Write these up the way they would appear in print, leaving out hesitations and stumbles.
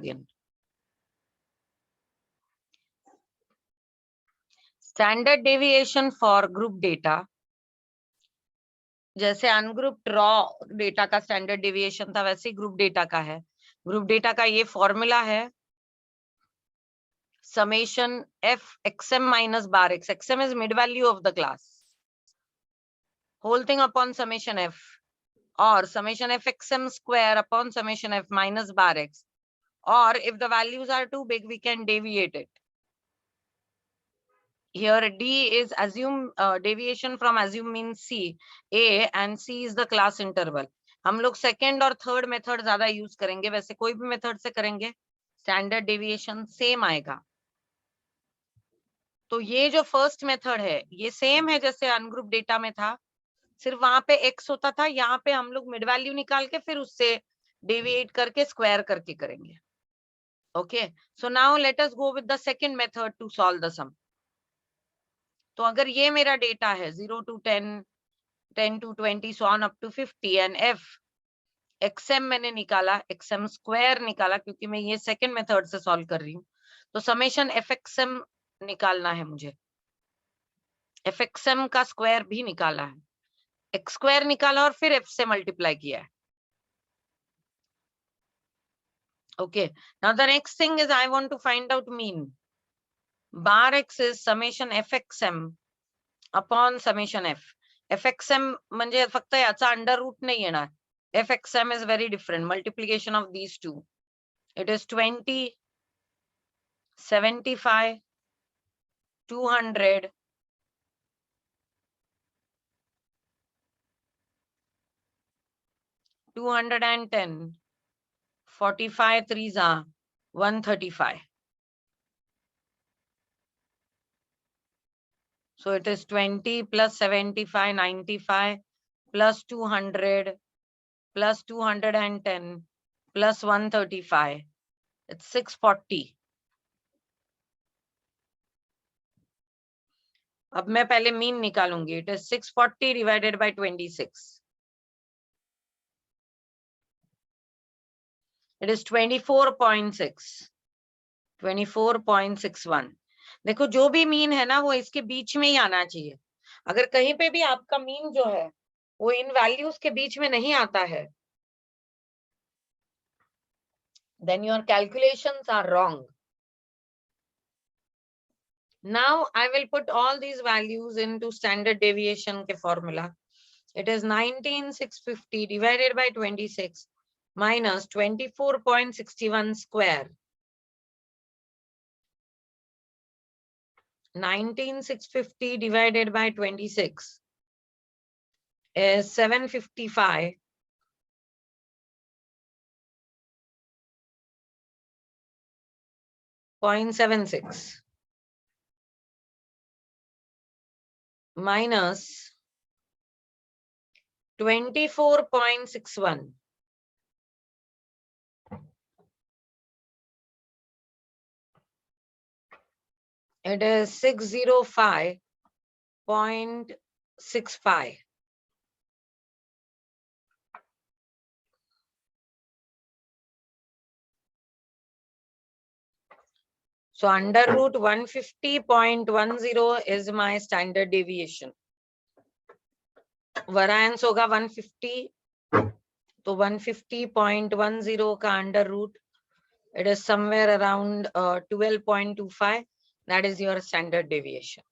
again. Standard deviation for group data. जैसे ungrouped raw data का standard deviation था, वैसे ही ग्रुप डेटा का है. ग्रुप डेटा का ये फॉर्मूला है summation f xm minus bar x. xm is mid value of the class. Whole thing upon summation f, or summation f xm square upon summation f minus bar x. Or if the values are too big, we can deviate it. Here D is assume deviation from assume means C. A and C is the class interval. हम लोग second और third method ज्यादा use करेंगे, वैसे कोई भी method से करेंगे स्टैंडर्ड डेविएशन सेम आएगा. तो ये जो फर्स्ट मेथड है ये सेम है जैसे अनग्रुप डेटा में था, सिर्फ वहां पे x होता था, यहाँ पे हम लोग मिड वैल्यू निकाल के फिर उससे डेविएट करके स्क्वायर करके करेंगे. Okay, so now let us go with the second method to solve the sum. तो अगर ये मेरा डेटा है 0 to 10, 10 to 20, so on up to 50, and f xm मैंने निकाला, xm स्क्वायर निकाला क्योंकि मैं ये सेकंड मेथड से सॉल्व कर रही हूँ, तो समेशन एफ एक्सएम निकालना है मुझे. एफ एक्सएम का स्क्वायर भी निकाला है, एक्स स्क्वायर निकाला और फिर f से मल्टीप्लाई किया है. Okay, now the next thing is I want to find out mean. Bar x is summation fxm upon summation f. fxm म्हणजे फक्त याचा अंडर रूट नाही येणार. fxm is very different. Multiplication of these two. It is 20, 75, 200, 210, 45 threes are 135. So it is 20 plus 75, 95 plus 200 plus 210 plus 135. It's 640. अब मैं पहले mean निकालूंगी. It is 640 divided by 26. It is 24.6. 24.61. देखो जो भी मीन है ना वो इसके बीच में ही आना चाहिए. अगर कहीं पे भी आपका मीन जो है वो इन वैल्यूज के बीच में नहीं आता है, then your calculations are wrong. Now I will put all these values into standard deviation के formula. It is 19,650 divided by 26 minus 24.61 square. 19,650 divided by 26 is 755.76 minus 24.61. It is 605.65. So under root 150.10 is my standard deviation. Variance होगा 150, तो 150.10 का under root, it is somewhere around 12.25. That is your standard deviation.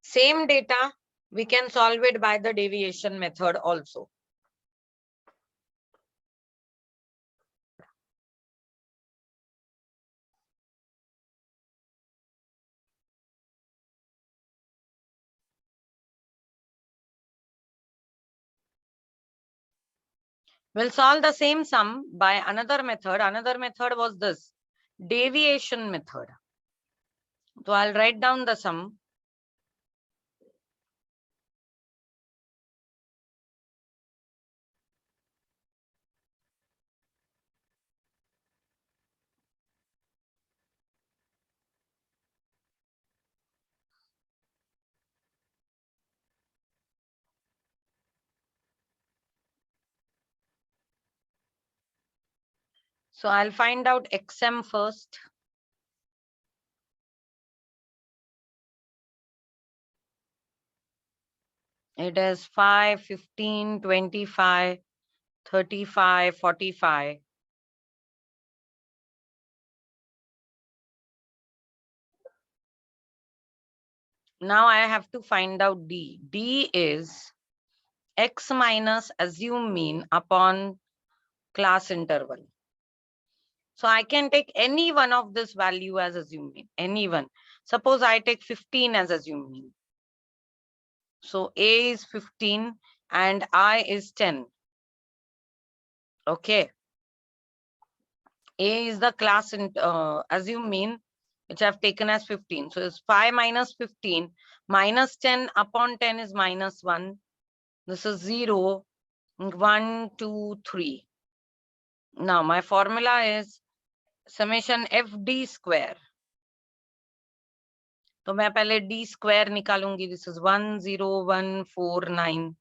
Same data, we can solve it by the deviation method also. We'll solve the same sum by another method. Another method was this deviation method. So I'll write down the sum. So I'll find out XM first. It is 5, 15, 25, 35, 45. Now I have to find out D. D is X minus assume mean upon class interval. So I can take any one of this value as assume mean, any one. Suppose I take 15 as assume mean. So A is 15 and I is 10. Okay. A is the class assume mean, which I've taken as 15. So it's 5 minus 15 minus 10 upon 10 is minus 1. This is 0, 1, 2, 3. Now my formula is summation FD square. तो मैं पहले D square निकालूंगी. This is 10149.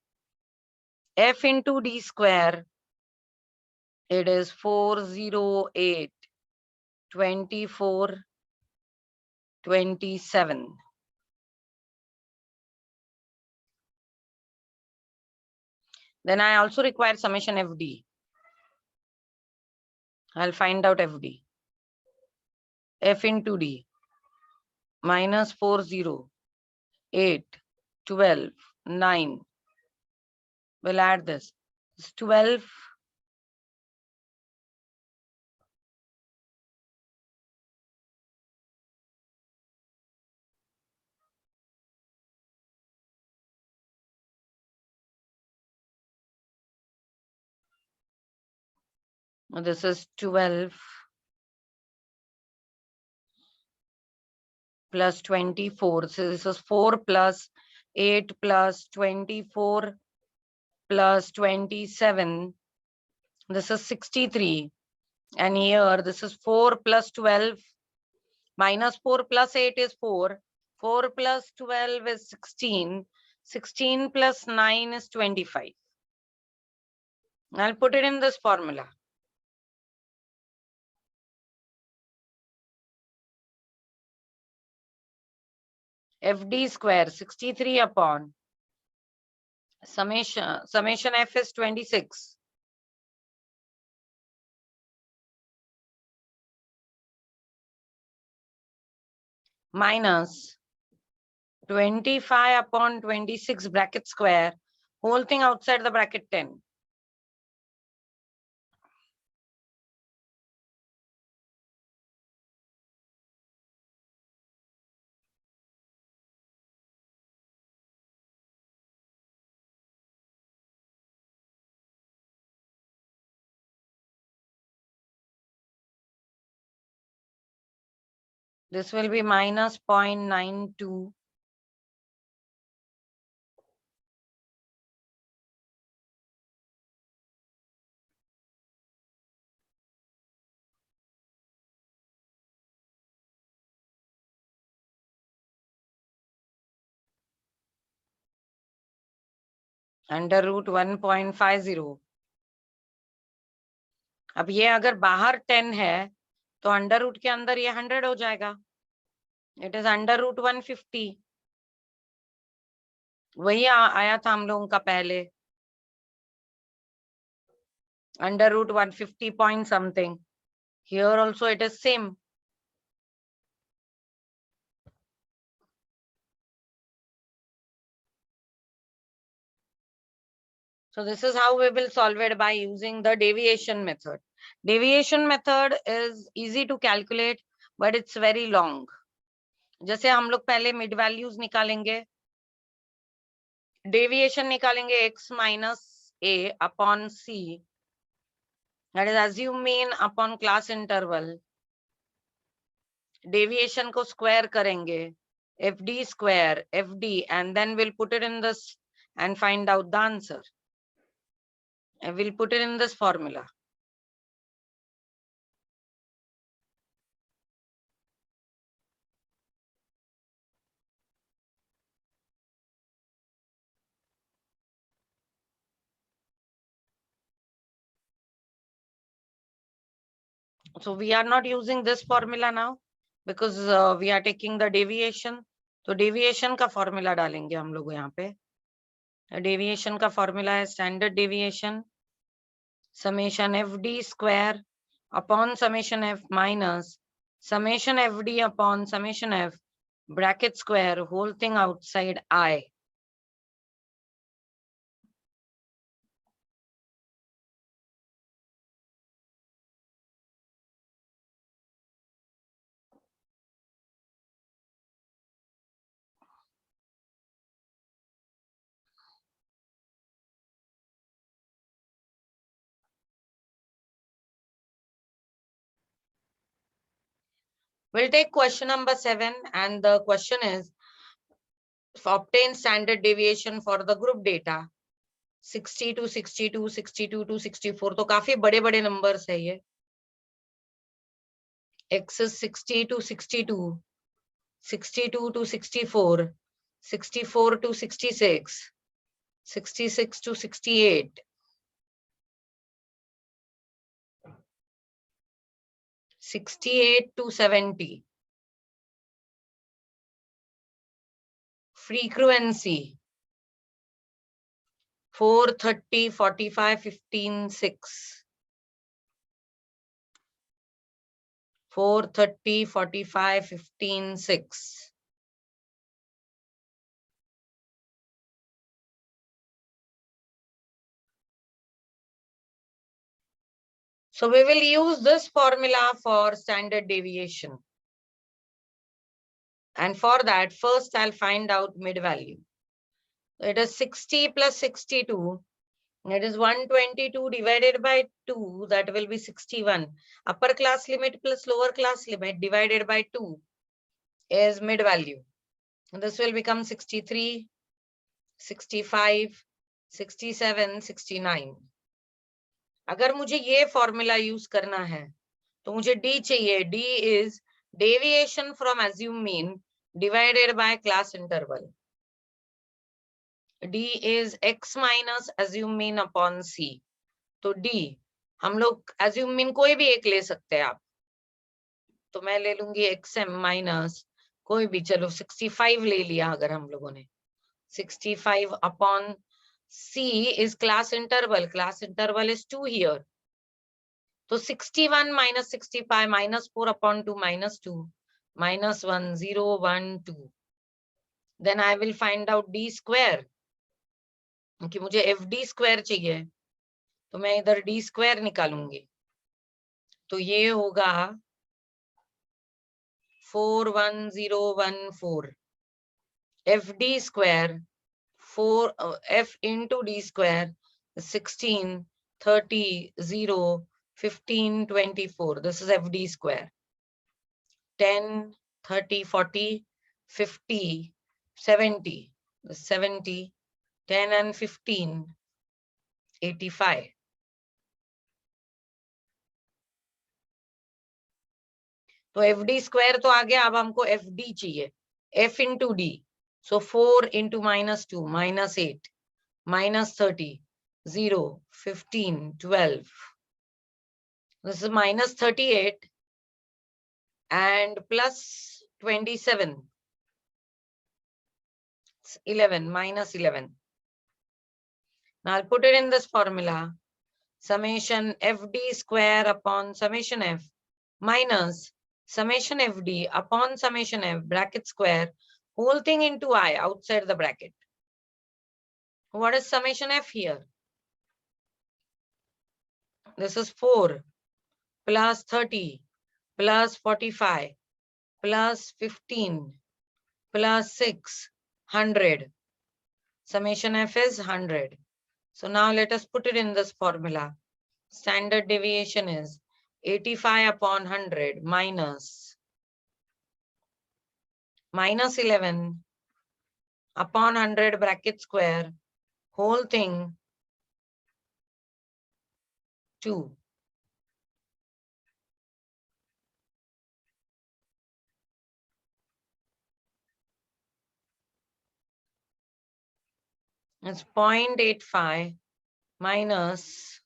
F into D square, it is 408, 24, 27. Then I also require summation FD. I'll find out FD. F into D, minus 40, 8, 12, 9. We'll add this. It's 12. This is 12 plus 24. So this is 4 plus 8 plus 24 plus 27. This is 63. And here this is 4 plus 12 minus 4 plus 8 is 4. 4 plus 12 is 16. 16 plus 9 is 25. I'll put it in this formula. FD square 63 upon summation F is 26. Minus 25 upon 26 bracket square, whole thing outside the bracket 10. This will be minus 0.92. Under root 1.50. अब ये अगर बाहर 10 है तो under root के अंदर ये 100 हो जाएगा. It is under root 150. वही आया था हम लोगों का पहले. Under root 150 point something. Here also it is same. So this is how we will solve it by using the deviation method. Deviation method is easy to calculate, but it's very long. जैसे हम लोग पहले mid values निकालेंगे, deviation निकालेंगे x minus a upon c, that is assume mean upon class interval. Deviation को square करेंगे, fd square fd, and then we'll put it in this and find out the answer. And we'll put it in this formula. So we are not using this formula now because we are taking the deviation. तो deviation का formula डालेंगे हम लोग यहाँ पे. Deviation का formula है standard deviation summation fd square upon summation f minus summation fd upon summation f bracket square whole thing outside I. We'll take question number 7 and the question is obtain standard deviation for the group data 60 to 62, 62 to 64. तो काफी बड़े बड़े numbers है ये. X is 60 to 62, 62 to 64, 64 to 66, 66 to 68, 68 to 70. Frequency 4, 30, 45, 15, 6. 4, 30, 45, 15, 6. So we will use this formula for standard deviation. And for that, first I'll find out mid value. It is 60 plus 62. It is 122 divided by 2. That will be 61. Upper class limit plus lower class limit divided by 2 is mid value. And this will become 63, 65, 67, 69. अगर मुझे ये formula use करना है तो मुझे D चाहिए. D is deviation from assumed mean divided by class interval. D is x minus assumed mean upon C. तो D हम लोग assumed mean कोई भी एक ले सकते हैं आप. तो मैं ले लूंगी xm माइनस कोई भी, चलो 65 ले लिया अगर हम लोगों ने. 65 upon C is class interval. Class interval is 2 here. So 61 minus 65 minus 4 upon 2 minus 2 minus 1 0 1 2. Then I will find out D square. क्योंकि मुझे FD square चाहिए तो मैं इधर D square निकालूंगी. तो ये होगा 41014. FD square 4 F into D square 16 30 0 15 24. This is FD square. 10 30 40 50 70 70 10 and 15 85. तो FD square तो आ गया. अब हमको FD चाहिए. F into D. So 4 into minus 2 minus 8 minus 30 0 15 12. This is minus 38 and plus 27. 11 minus 11. Now I'll put it in this formula. Summation FD square upon summation F minus summation FD upon summation F bracket square whole thing into I outside the bracket. What is summation F here? This is 4 plus 30 plus 45 plus 15 plus 6 100. Summation F is 100. So now let us put it in this formula. Standard deviation is 85 upon 100 minus 11 upon 100 bracket square whole thing 2. It's 0.85 minus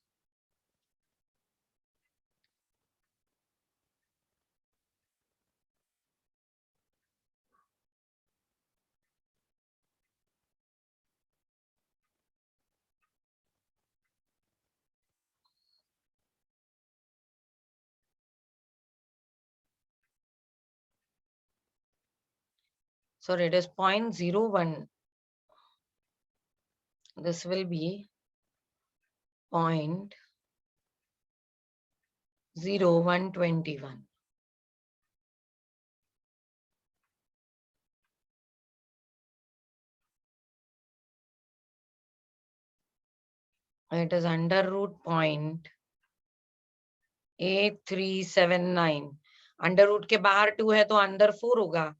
So it is 0.01. This will be 0.0121. It is under root 0.8379. Under root के बाहर 2 है तो अंदर 4 होगा.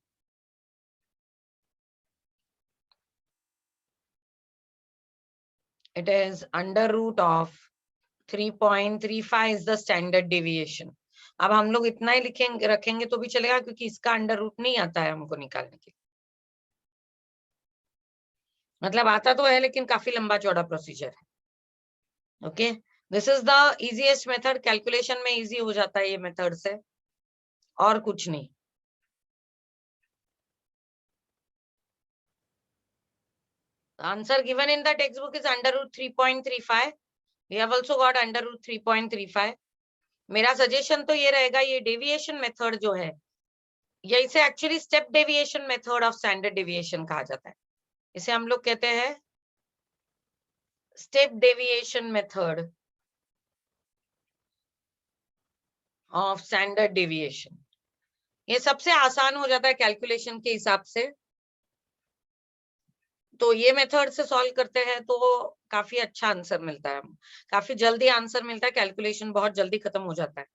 It is under root of 3.35 is the standard deviation. अब हम लोग इतना ही लिखेंगे रखेंगे तो भी चलेगा क्योंकि इसका अंडर रूट नहीं आता है हमको निकालने के लिए. मतलब आता तो है लेकिन काफी लंबा चौड़ा प्रोसीजर है. Okay, this is the easiest method. Calculation में इजी हो जाता है ये मेथड से, और कुछ नहीं. Answer given in the textbook is under root 3.35. We have also got under root 3.35. मेरा सजेशन तो ये रहेगा, ये डेविएशन मेथड जो है, ये इसे actually step deviation method of standard deviation कहा जाता है. इसे हम लोग कहते हैं step deviation method of standard deviation. ये सबसे आसान हो जाता है कैलकुलेशन के हिसाब से. तो ये मेथड से सॉल्व करते हैं तो काफी अच्छा आंसर मिलता है, काफी जल्दी आंसर मिलता है. कैलकुलेशन बहुत जल्दी खत्म हो जाता है.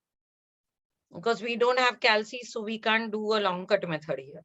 Because we don't have calci, so we can't do a long cut method here.